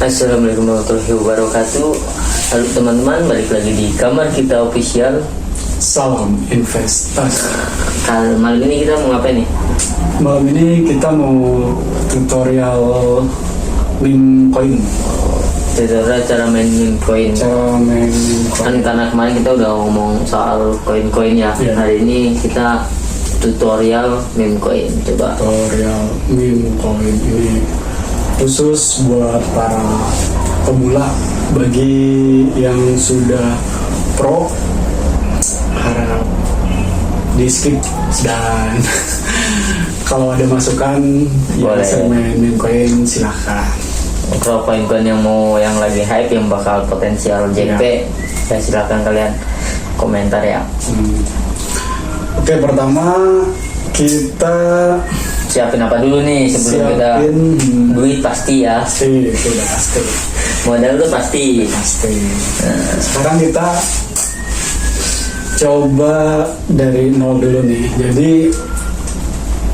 Assalamualaikum warahmatullahi wabarakatuh. Halo teman-teman, balik lagi di Kamar Kita Official. Salam investasi. Malam ini kita mau ngapain nih? Malam ini kita mau tutorial meme coin. Tutorial cara main meme coin. Cara main meme Kan coin. karena kemarin kita udah ngomong soal koin-koin ya. Iya. Hari ini kita tutorial meme coin. Coba. Tutorial meme coin ini khusus buat para pemula. Bagi yang sudah pro, harap di skip, dan kalau ada masukan yang Boleh. segmen meme coin silahkan. Kalau koin-koin yang mau yang lagi hype yang bakal potensial JP, ya silakan kalian komentar ya. Oke, pertama kita Siapin apa dulu nih sebelum kita duit pasti ya. pasti, itu udah pasti. Modal tuh pasti. Sekarang kita coba dari nol dulu nih. Jadi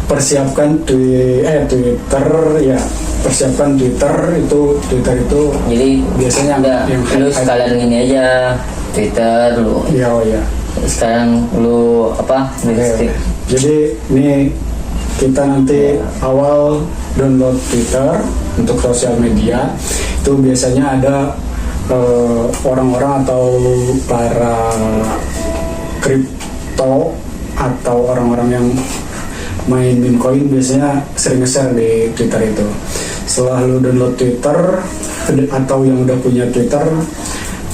persiapkan Twitter ya. Persiapkan Twitter itu Jadi biasanya udah, yang lu hype. sekalian ini aja Twitter lu. Ya, oh ya. Sekarang lu apa? Oke. Jadi ini kita nanti awal download Twitter untuk sosial media. Itu biasanya ada orang-orang atau para kripto atau orang-orang yang main meme coin biasanya sering nge-share di Twitter itu. Setelah lu download Twitter atau yang udah punya Twitter,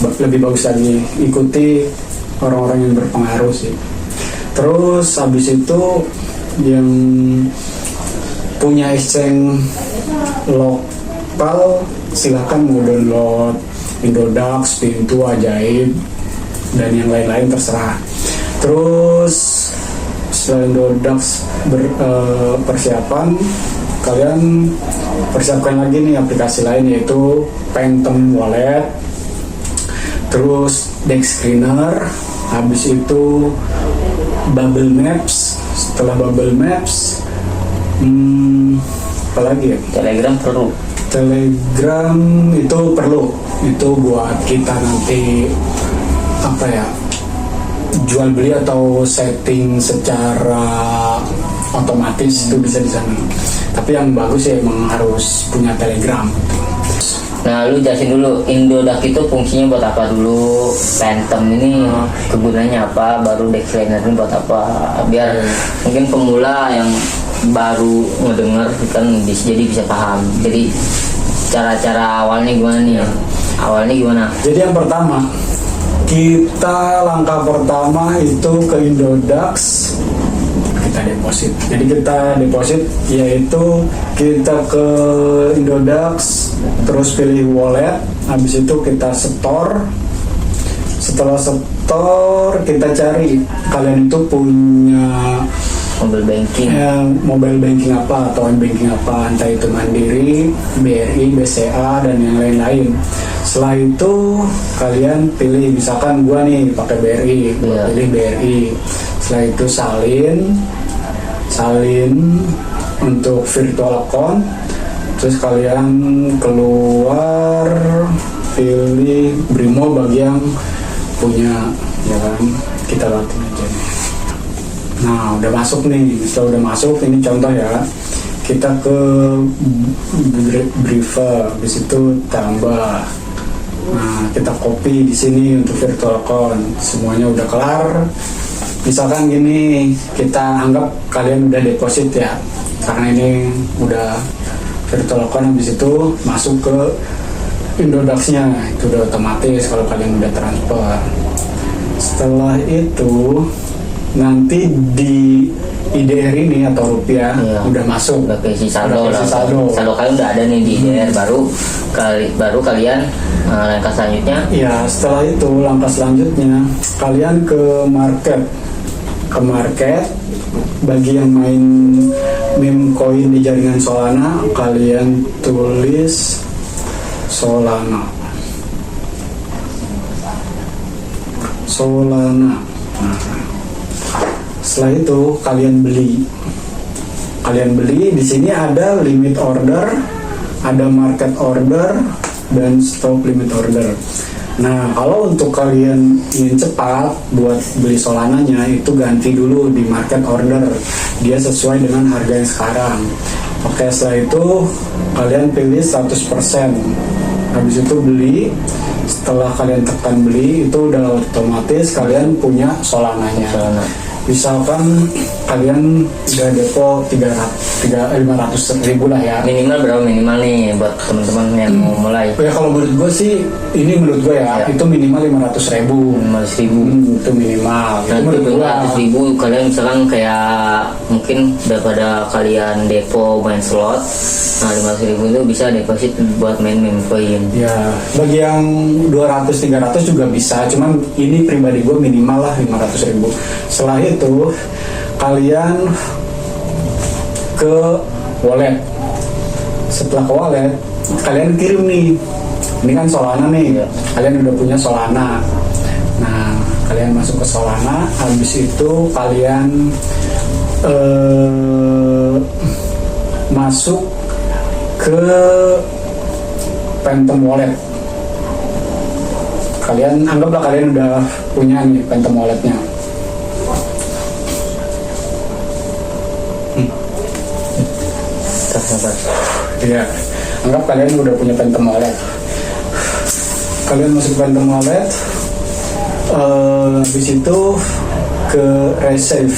lebih bagus lagi ikuti orang-orang yang berpengaruh sih. Terus habis itu yang punya exchange lokal silakan mau download Indodax, Pintu, Ajaib, dan yang lain-lain terserah. Terus selain Indodax persiapan, kalian persiapkan lagi nih aplikasi lain yaitu Phantom Wallet, terus Dex Screener, habis itu Bubble Maps. Setelah Bubble Maps, apa lagi ya? Telegram perlu. Telegram itu perlu. Itu buat kita nanti apa ya? Jual beli atau setting secara otomatis itu bisa di sana. Tapi yang bagus ya emang harus punya Telegram. Nah, lu jelasin dulu Indodax itu fungsinya buat apa dulu, Phantom ini kegunaannya apa, baru Dex Screener ini buat apa, biar mungkin pemula yang baru ngedenger kan jadi bisa paham. Jadi cara-cara awalnya gimana nih? Awalnya gimana? Jadi yang pertama, langkah pertama itu ke Indodax, kita deposit. Jadi kita deposit yaitu kita ke Indodax, terus pilih wallet, habis itu kita store. Setelah store kita cari kalian itu punya Mobile banking. mobile banking apa atau banking apa, entah itu Mandiri, BRI, BCA, dan yang lain-lain. Setelah itu kalian pilih, misalkan gua nih pakai BRI, gua pilih BRI. Setelah itu salin untuk virtual account. Terus kalian keluar, pilih Brimo bagi yang punya, ya kan, kita latih aja nih. Nah, udah masuk nih. Setelah udah masuk, ini contoh ya. Kita ke Briefer, habis itu tambah. Nah, kita copy di sini untuk virtual account. Semuanya udah kelar. Misalkan gini, kita anggap kalian udah deposit ya. Karena ini udah virtual account, habis itu masuk ke Indodax-nya. Itu udah otomatis kalau kalian udah transfer. Setelah itu nanti di IDR ini atau rupiah udah masuk, udah keisi saldo lah. saldo Kalian udah ada nih di IDR, baru kalian langkah selanjutnya. Ya, setelah itu langkah selanjutnya kalian ke market. Bagi yang main meme coin di jaringan Solana, kalian tulis Solana. Nah, setelah itu kalian beli. Di sini ada limit order, ada market order, dan stop limit order. Nah, kalau untuk kalian ingin cepat buat beli Solananya, itu ganti dulu di market order. Dia sesuai dengan harga yang sekarang. Oke, setelah itu kalian pilih 100%. Habis itu beli. Setelah kalian tekan beli, itu udah otomatis kalian punya Solananya. Solana. Misalkan kalian udah depo 500.000 lah ya. Minimal berapa minimal nih buat teman-teman yang mau mulai? Ya kalau menurut gue sih, ini menurut gue ya, itu minimal 500.000. 500.000. Itu minimal. Nah, Itu itu menurut gue. 500.000 kalian misalkan kayak mungkin daripada kalian depo main slot, nah 500.000 itu bisa deposit buat main coin. Ya, bagi yang 200-300 juga bisa. Cuman ini pribadi gue minimal lah 500.000. Setelah itu kalian ke wallet. Setelah ke wallet, kalian kirim nih. Ini kan Solana nih. Iya. Kalian udah punya Solana. Nah, kalian masuk ke Solana. Habis itu kalian masuk ke Phantom Wallet. Kalian anggaplah kalian udah punya nih Phantom Walletnya. Sabar. Iya, anggap kalian udah punya Phantom Wallet. Kalian masuk ke Phantom Wallet, habis itu ke receive,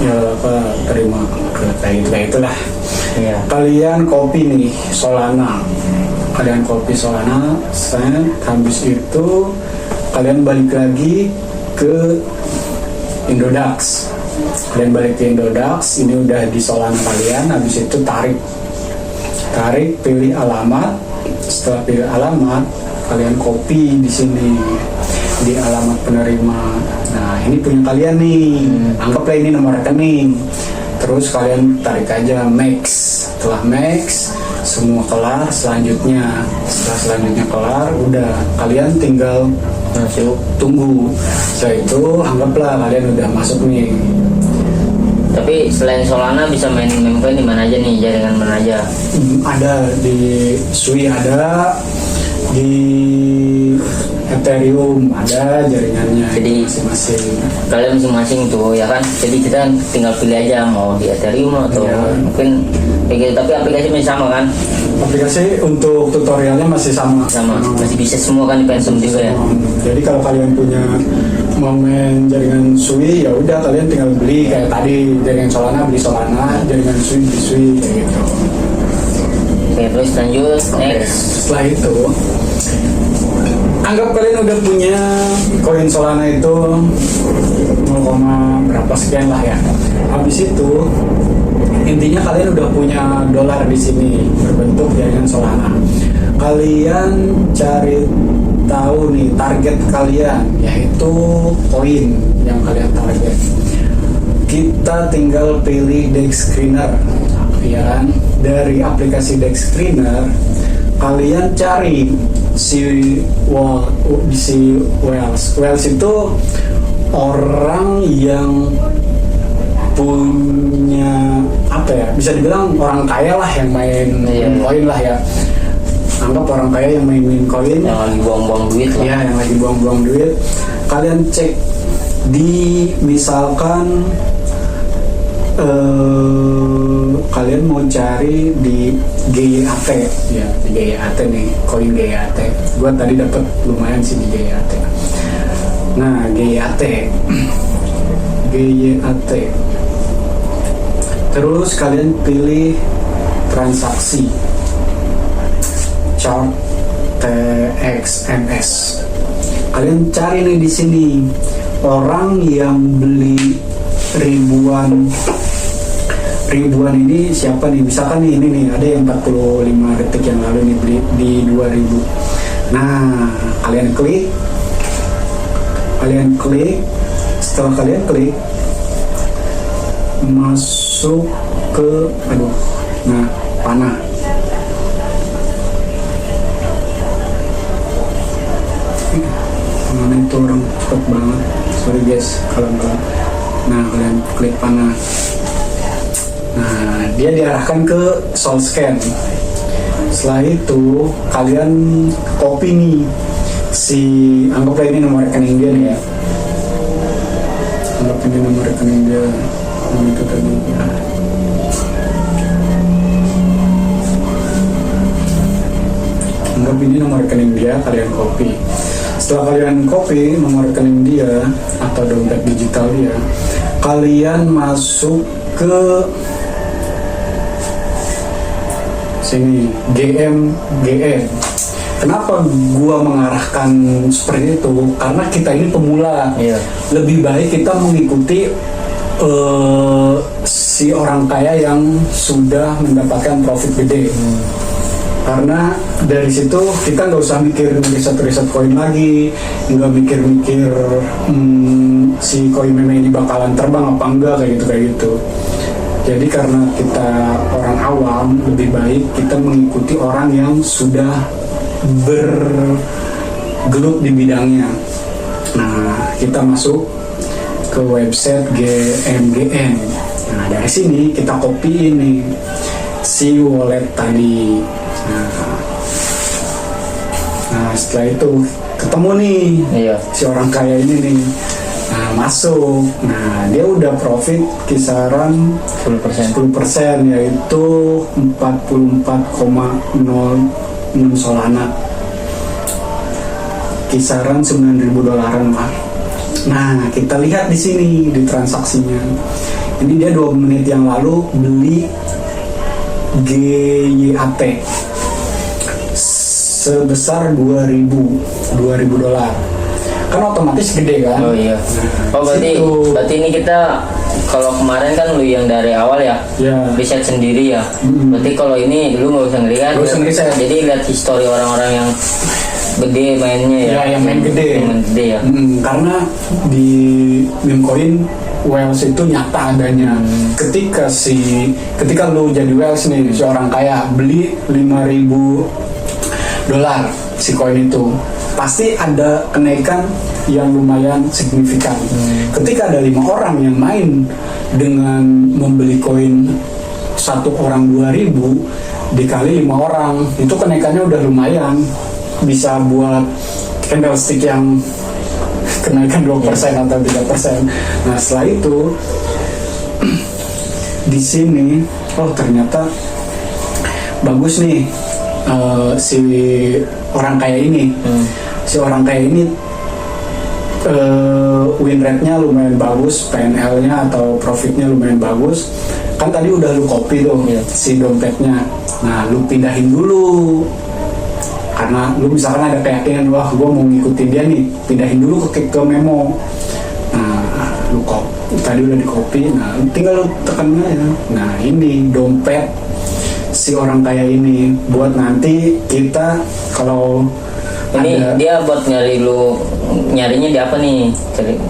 ya apa, terima kayak itulah. Iya. Kalian copy nih Solana, kalian copy Solana, send. Habis itu kalian balik lagi ke Indodax. Kalian balik ke Indodax, ini udah di Solana kalian. Habis itu tarik, pilih alamat. Setelah pilih alamat, kalian copy di sini di alamat penerima. Nah, ini punya kalian nih. Anggaplah ini nomor rekening. Terus kalian tarik aja max. Setelah max, semua kelar. Setelah selanjutnya kelar, udah kalian tinggal Masuk. tunggu. Setelah itu anggaplah kalian udah masuk nih. Tapi selain Solana bisa main coin di mana aja nih, jaringan mana aja? Ada di Sui, ada di Ethereum, ada jaringannya. Jadi masing-masing. kalian masing-masing tuh ya kan, jadi kita tinggal pilih aja mau di Ethereum atau Iya. mungkin kayak gitu, tapi aplikasi masih sama kan, Aplikasi untuk tutorialnya masih sama. masih bisa semua kan di Pensum juga ya. Jadi kalau kalian punya mau main jaringan Sui, ya udah kalian tinggal beli kayak tadi jaringan Solana, beli Solana, jaringan Sui beli Sui kayak gitu. Oke, terus lanjut next. Setelah itu, anggap kalian udah punya koin Solana itu 0, berapa sekian lah ya. Habis itu intinya kalian udah punya dolar di sini berbentuk jaringan Solana. Kalian cari tahu nih target kalian, yaitu koin yang kalian target. Kita tinggal pilih Dex Screener, ya kan? Dari aplikasi Dex Screener kalian cari si Wells itu orang yang punya apa ya, bisa dibilang orang kaya lah yang main koin lah ya. Anggap orang kaya yang main koin, Yang lagi buang-buang duit lah. ya, yang lagi buang-buang duit. Kalian cek di misalkan kalian mau cari di GYAT, ya, di GYAT nih, koin GYAT. Gua tadi dapat lumayan sih di GYAT. Nah, GYAT. Terus kalian pilih transaksi chart TXMS. Kalian cari nih di sini orang yang beli ribuan ini siapa nih? Misalkan nih, ini nih ada yang 45 detik yang lalu nih beli di 2000. Nah, kalian klik. Setelah kalian klik, masuk ke panah. Mana itu orang cepet banget, sorry guys kalau enggak. Nah, kalian klik panah. Nah, dia diarahkan ke Sol Scan. setelah itu kalian copy nih si, anggaplah ini nomor rekening dia nih ya, anggap ini nomor rekening dia. Itu tadi ya. Anggap ini nomor rekening dia, kalian copy. Setelah kalian copy nomor rekening dia atau dompet digital dia, kalian masuk ke sini GM. Kenapa gua mengarahkan seperti itu? Karena kita ini pemula. Iya. Lebih baik kita mengikuti si orang kaya yang sudah mendapatkan profit gede. Karena dari situ kita nggak usah mikir riset koin lagi, nggak mikir si koin meme ini bakalan terbang apa enggak, kayak gitu. Jadi karena kita orang awam, lebih baik kita mengikuti orang yang sudah bergelut di bidangnya. Nah, kita masuk ke website GMGN. Nah, dari sini kita copy ini si wallet tadi. Nah, setelah itu ketemu nih si orang kaya ini nih. Nah, masuk. Nah, dia udah profit kisaran 10%, yaitu 44,06 Solana. Kisaran $9.000 Pak. Nah, kita lihat di sini di transaksinya. Ini dia 2 menit yang lalu beli GYAT sebesar $2.000. Kan otomatis gede kan? Oh iya. Oh berarti ini kita, kalau kemarin kan lu yang dari awal ya, riset sendiri ya. Berarti kalau ini lu nggak usah ngelihat. Jadi lihat histori orang-orang yang gede mainnya ya. Yang main gede. Ya. Karena di meme coin Whales itu nyata adanya. Ketika lu jadi Whales nih, si orang kaya beli $5.000 si koin itu, pasti ada kenaikan yang lumayan signifikan. Ketika ada 5 orang yang main dengan membeli koin satu orang 2.000 dikali 5 orang, itu kenaikannya udah lumayan, bisa buat candlestick yang kenaikan 2% atau 3%. Nah, setelah itu di sini, oh ternyata bagus nih si orang kaya ini. Si orang kaya ini win rate-nya lumayan bagus, PNL-nya atau profitnya lumayan bagus. Kan tadi udah lu copy tuh si dompetnya. Nah, lu pindahin dulu. Karena lu misalkan ada keyakinan, wah gue mau ngikutin dia nih, pindahin dulu ke memo. Nah, lu tadi udah di copy, nah tinggal lu tekan aja. Nah, ini dompet si orang kaya ini, buat nanti kita kalau ini ada, dia buat nyarinya di apa nih?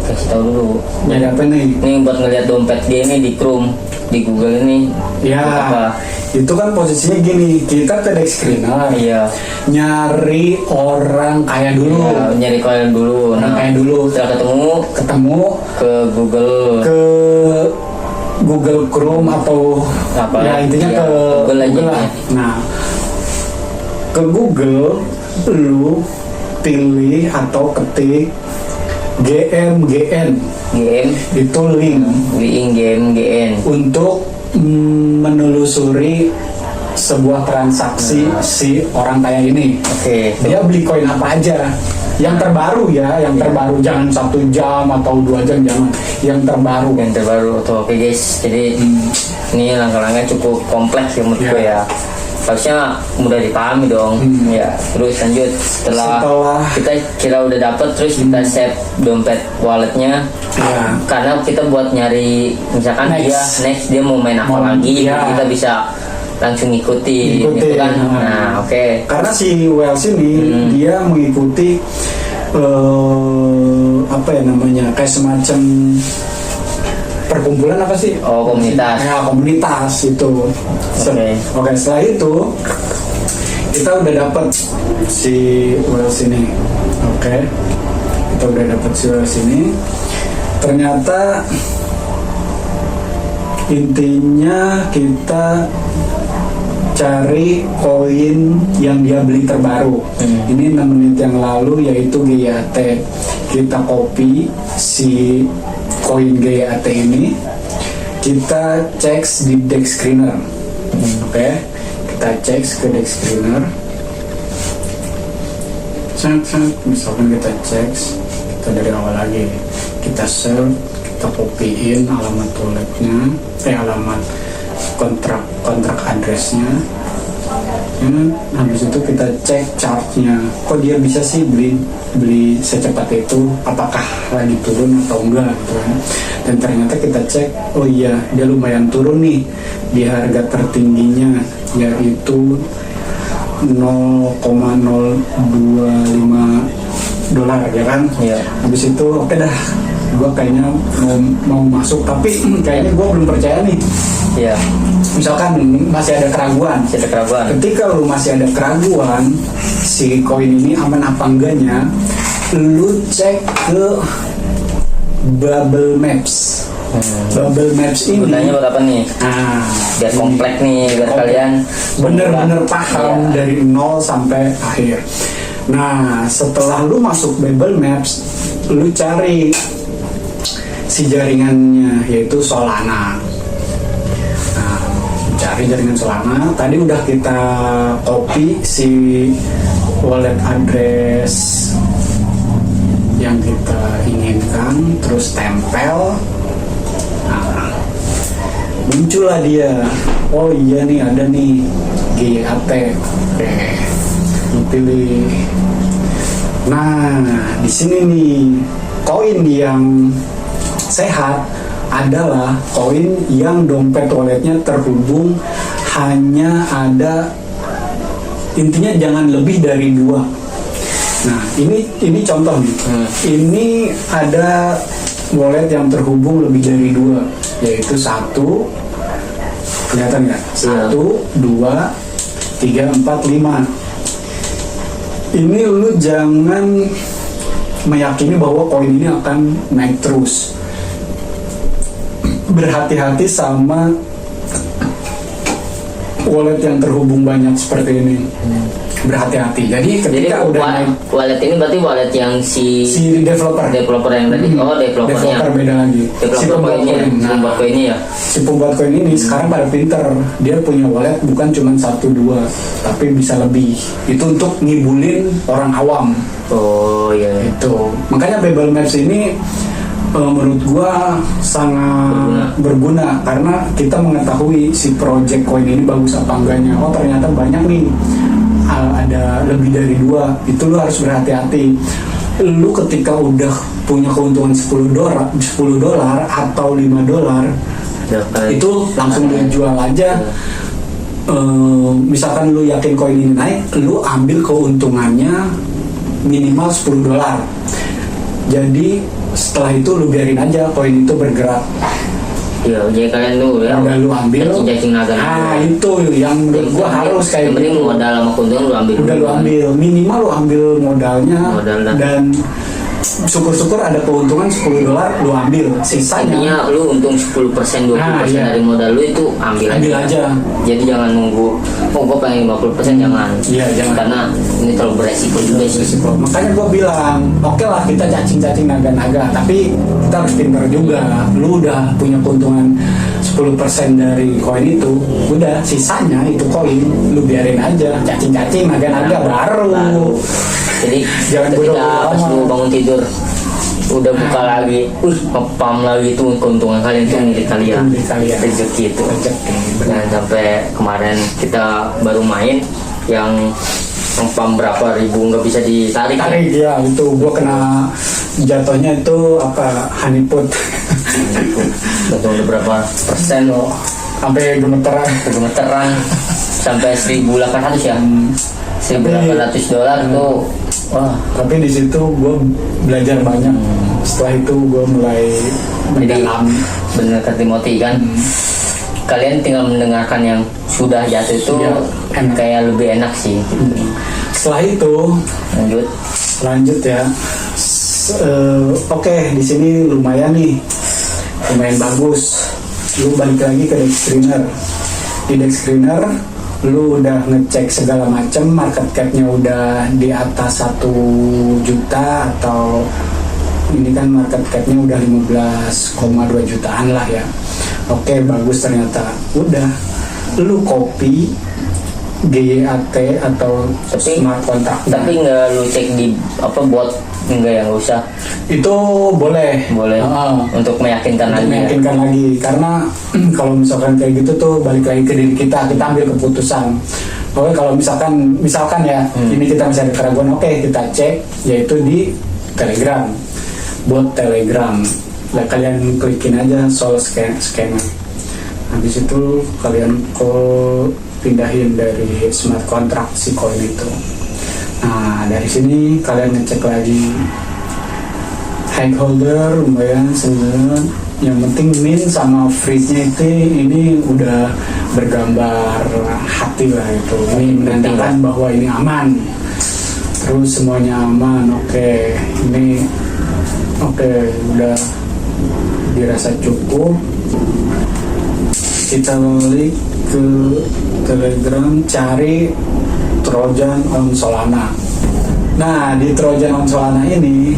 Kasih tahu dulu. nyari apa nih? Ini buat ngeliat dompet dia ini di Chrome, di Google ini. Ya, itu kan posisinya gini, kita ke deck screener, nyari orang kaya dulu. Nyari kalian dulu. Orang kaya dulu. Setelah ketemu ke Google Chrome atau apa? Ya intinya ke Google lah. Nah, ke Google lu pilih atau ketik GMGN. Itu link GMGN untuk menelusuri sebuah transaksi si orang kaya ini. Dia beli koin apa aja, yang terbaru ya, terbaru, jangan 1 jam atau 2 jam, jangan, yang terbaru tuh. Oke guys, jadi ini langkah-langkah cukup kompleks ya menurut gue ya, harusnya mudah dipahami dong. Ya, terus lanjut setelah kita udah dapet, terus kita save dompet walletnya. Karena kita buat nyari misalkan next dia mau main apa lagi, kita bisa langsung ikuti gitu kan. Nah, karena si Whales ini dia mengikuti apa ya namanya, kayak semacam perkumpulan apa sih? Komunitas. Ya, komunitas itu. Oke, setelah itu kita udah dapat si Whales ini. Kita udah dapat si Whales ini. Ternyata intinya kita cari koin yang dia beli terbaru. Ini 6 menit yang lalu, yaitu GYAT. Kita copy si koin GYAT ini, kita cek di deck screener. Oke, kita cek ke deck screener. Misalkan kita cek, kita dari awal lagi, kita search, kita copyin alamat walletnya, alamat kontrak addressnya. Habis itu kita cek chartnya, kok dia bisa sih beli secepat itu, apakah lagi turun atau enggak gitu kan. Dan ternyata kita cek, oh iya dia lumayan turun nih di harga tertingginya, yaitu $0,025 ya kan. Habis itu oke dah, gue kayaknya mau masuk, tapi kayaknya gue belum percaya nih. Misalkan masih ada keraguan. Ketika lu masih ada keraguan si koin ini aman apa enggaknya, lu cek ke Bubble Maps. Bubble Maps ini gunanya buat apa nih? Biar komplek nih, biar kalian bener-bener paham dari nol sampai akhir. Nah, setelah lu masuk Bubble Maps, lu cari si jaringannya, yaitu Solana. Nah, cari jaringan Solana. Tadi udah kita copy si wallet address yang kita inginkan, terus tempel. Nah, muncullah dia. Oh iya nih, ada nih GYAT. Lu pilih. Nah, di sini nih koin yang sehat adalah koin yang dompet walletnya terhubung hanya ada, intinya jangan lebih dari 2. Nah, ini contoh nih. Ini ada wallet yang terhubung lebih dari 2, yaitu 1, kelihatan nggak? 1, 2, 3, 4, 5. Ini lu jangan meyakini bahwa koin ini akan naik terus. Berhati-hati sama wallet yang terhubung banyak seperti ini. Berhati-hati. Jadi ketika udah naik, wallet ini berarti wallet yang si developer yang tadi. Developernya beda lagi. Si pembuat koinnya ya. Si pembuat koin ini sekarang pada pinter. Dia punya wallet bukan cuma 1, 2, tapi bisa lebih. Itu untuk ngibulin orang awam. Oh iya. Itu. Makanya Bubble Maps ini menurut gua sangat berguna karena kita mengetahui si project coin ini bagus apa enggaknya. Oh ternyata banyak nih, ada lebih dari 2. Itu lu harus berhati-hati. Lu ketika udah punya keuntungan $10 atau $5, itu langsung lu jual aja. Misalkan lu yakin koin ini naik, lu ambil keuntungannya minimal $10. Jadi setelah itu lu biarin aja koin itu bergerak. Iya, jadi kalian tuh ya udah lu ambil cacing naga. Itu yang menurut gua harus kayak penting gitu. Modal sama keuntungan lu ambil. Udah lu ambil, minimal lu ambil modalnya dan syukur-syukur ada keuntungan $10 lu ambil, sisanya intinya lu untung 10% 20% dari modal lu itu ambil aja. Jadi jangan nunggu gua pengen 50%, jangan. Jangan, karena ini terlalu beresiko juga sih. Makanya gua bilang oke lah kita cacing-cacing naga-naga, tapi kita harus pintar juga. Lu udah punya keuntungan 10% dari koin itu, udah sisanya itu koin lu biarin aja, cacing-cacing naga-naga baru. Jadi ketika pas lu bangun tidur udah buka lagi, ngepam lagi tuh keuntungan kalian tuh milik kalian. Rezeki itu. Dan sampai kemarin kita baru main yang ngepam berapa ribu nggak bisa ditarik. Ya itu gua kena jatuhnya itu honeypot. Betul udah berapa persen loh? Sampai gemeteran sampai 1.800 ya. $1.800 tuh. Wah, tapi di situ gue belajar banyak. Setelah itu gue mulai mendalam. Bener kata Timothy kan. Kalian tinggal mendengarkan yang sudah jatuh itu kayak lebih enak sih. Setelah itu lanjut ya. Oke, di sini lumayan bagus. Lu balik lagi ke deck screener. Di deck screener lu udah ngecek segala macam, market capnya udah di atas 1 juta, atau ini kan market capnya udah 15,2 jutaan lah ya. Oke, bagus, ternyata udah lu copy GYAT atau smart contract. Tapi nggak lu cek di apa bot, nggak, yang nggak usah. Itu boleh Untuk meyakinkan untuk lagi. meyakinkan lagi, karena kalau misalkan kayak gitu tuh balik lagi ke diri kita ambil keputusan. Oke, kalau misalkan ya ini kita bisa ada keraguan, oke kita cek yaitu di Telegram, bot Telegram. Nah, kalian klikin aja soal scanner. Habis itu kalian pindahin dari smart contract si koin itu. Nah, dari sini kalian ngecek lagi high holder lumayan sebenarnya. Yang penting min sama freeze-nya itu ini udah bergambar hati lah itu. Ini menandakan bahwa ini aman. Terus semuanya aman. Oke, ini udah dirasa cukup. Kita balik ke Telegram, cari Trojan on Solana. Nah, di Trojan on Solana ini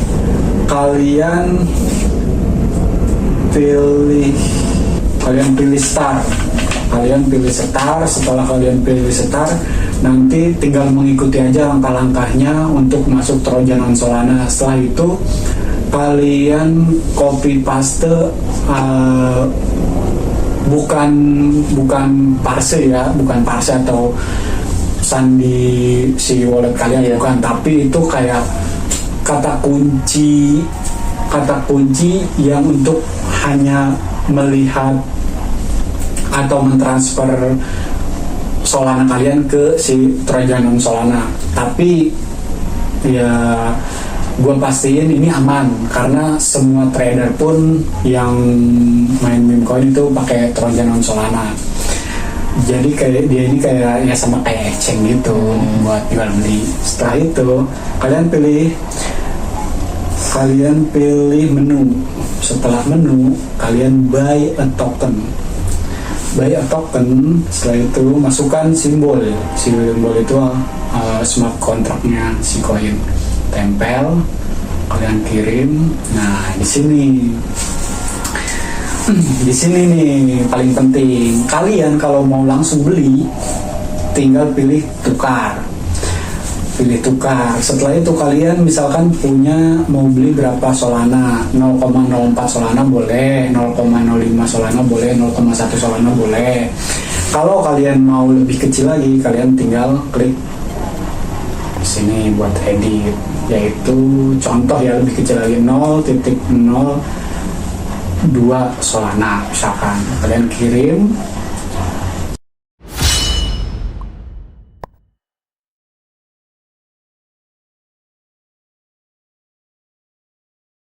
kalian pilih start. Setelah kalian pilih start, nanti tinggal mengikuti aja langkah-langkahnya untuk masuk Trojan on Solana. Setelah itu kalian copy paste, bukan parse atau sandi si wallet kalian, bukan, tapi itu kayak kata kunci yang untuk hanya melihat atau mentransfer Solana kalian ke si Trojan on Solana. Tapi ya gue pastiin ini aman, karena semua trader pun yang main meme coin itu pakai Trojan on Solana. Jadi kayak dia ini kayak ya sama kayak exchange gitu buat jual beli. Setelah itu kalian pilih menu. Setelah menu kalian buy a token. Setelah itu masukkan simbol itu smart contractnya si koin, tempel, kalian kirim. Nah, di sini nih paling penting, kalian kalau mau langsung beli tinggal pilih tukar. Setelah itu kalian misalkan mau beli berapa Solana, 0,04 Solana boleh, 0,05 Solana boleh, 0,1 Solana boleh. Kalau kalian mau lebih kecil lagi, kalian tinggal klik sini buat edit, yaitu contoh ya, lebih kecil lagi 0.02 Solana misalkan. Kalian kirim,